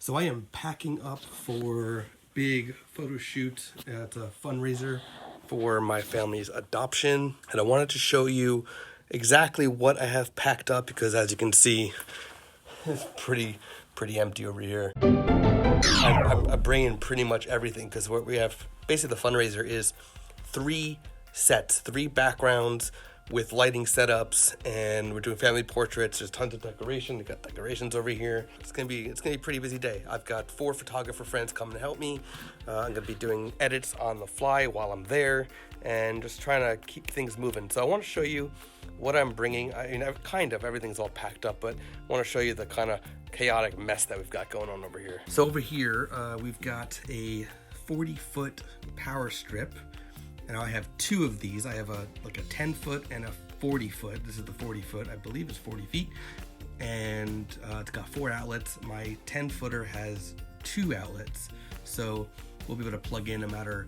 So I am packing up for big photo shoot at a fundraiser for my family's adoption. And I wanted to show you exactly what I have packed up because as you can see, it's pretty empty over here. I'm bringing pretty much everything because what we have, basically the fundraiser is 3 sets, 3 backgrounds with lighting setups, and we're doing family portraits. There's tons of decoration. We got decorations over here. It's gonna be a pretty busy day. I've got 4 photographer friends coming to help me. I'm gonna be doing edits on the fly while I'm there, and just trying to keep things moving. So I want to show you what I'm bringing. I mean, kind of everything's all packed up, but I want to show you the kind of chaotic mess that we've got going on over here. So over here, we've got a 40-foot power strip. And I have 2 of these. I have a 10-foot and a 40-foot. This is the 40-foot, I believe it's 40 feet. And it's got 4 outlets. My 10-footer has 2 outlets. So we'll be able to plug in no matter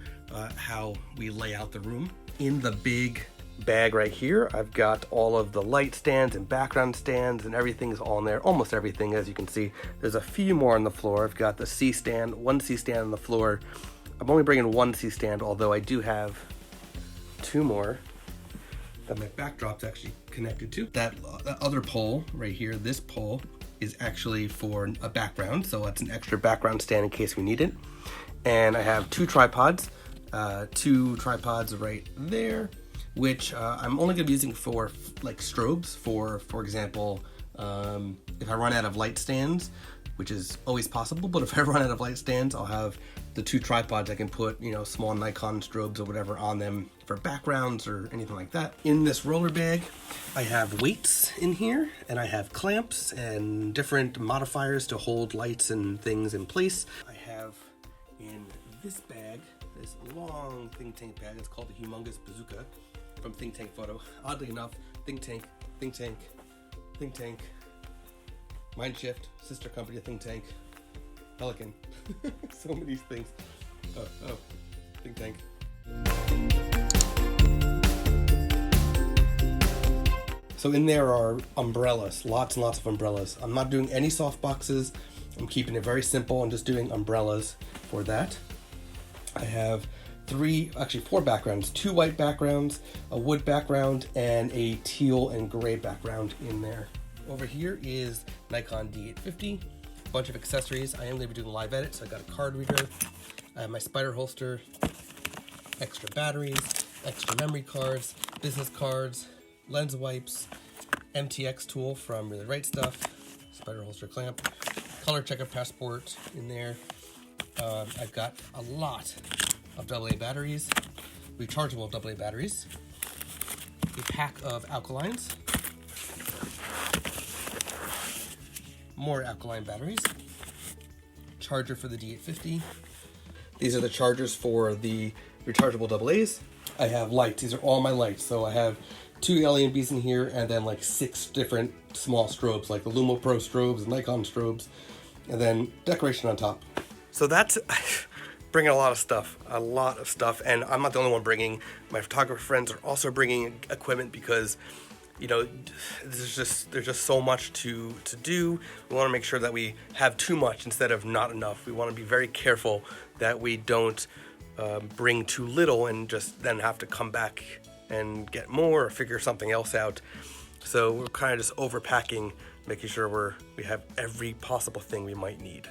how we lay out the room. In the big bag right here, I've got all of the light stands and background stands, and everything's all in there. Almost everything, as you can see. There's a few more on the floor. I've got the C stand, 1 C stand on the floor. I'm only bringing 1 C stand, although I do have 2 more that my backdrop's actually connected to. That other pole right here, this pole, is actually for a background, so it's an extra background stand in case we need it. And I have 2 tripods, 2 tripods right there, which I'm only gonna be using for like strobes, for example, if I run out of light stands, which is always possible, but if I run out of light stands, I'll have the 2 tripods. I can put, small Nikon strobes or whatever on them for backgrounds or anything like that. In this roller bag, I have weights in here, and I have clamps and different modifiers to hold lights and things in place. I have in this bag, this long think tank bag, it's called the Humongous Bazooka from Think Tank Photo. Oddly enough, Think Tank, Mindshift, sister company of Think Tank, Pelican. So many things. Oh, Think Tank. So in there are umbrellas, lots and lots of umbrellas. I'm not doing any soft boxes. I'm keeping it very simple. I'm just doing umbrellas for that. I have 4 backgrounds, 2 white backgrounds, a wood background, and a teal and gray background in there. Over here is Nikon D850, a bunch of accessories. I am going to be doing live edits, so I got a card reader, I have my spider holster, extra batteries, extra memory cards, business cards, lens wipes, MTX tool from Really Right Stuff, spider holster clamp, color checker passport in there. I've got a lot of AA batteries, rechargeable AA batteries, a pack of alkalines, more alkaline batteries, charger for the D850. These are the chargers for the rechargeable AA's. I have lights. These are all my lights. So I have 2 LEDs in here, and then like 6 different small strobes, like the Lumo Pro strobes and Nikon strobes, and then decoration on top. So that's bringing a lot of stuff, and I'm not the only one bringing. My photographer friends are also bringing equipment because there's just so much to do. We want to make sure that we have too much instead of not enough. We want to be very careful that we don't bring too little and just then have to come back and get more or figure something else out. So we're kind of just overpacking, making sure we have every possible thing we might need.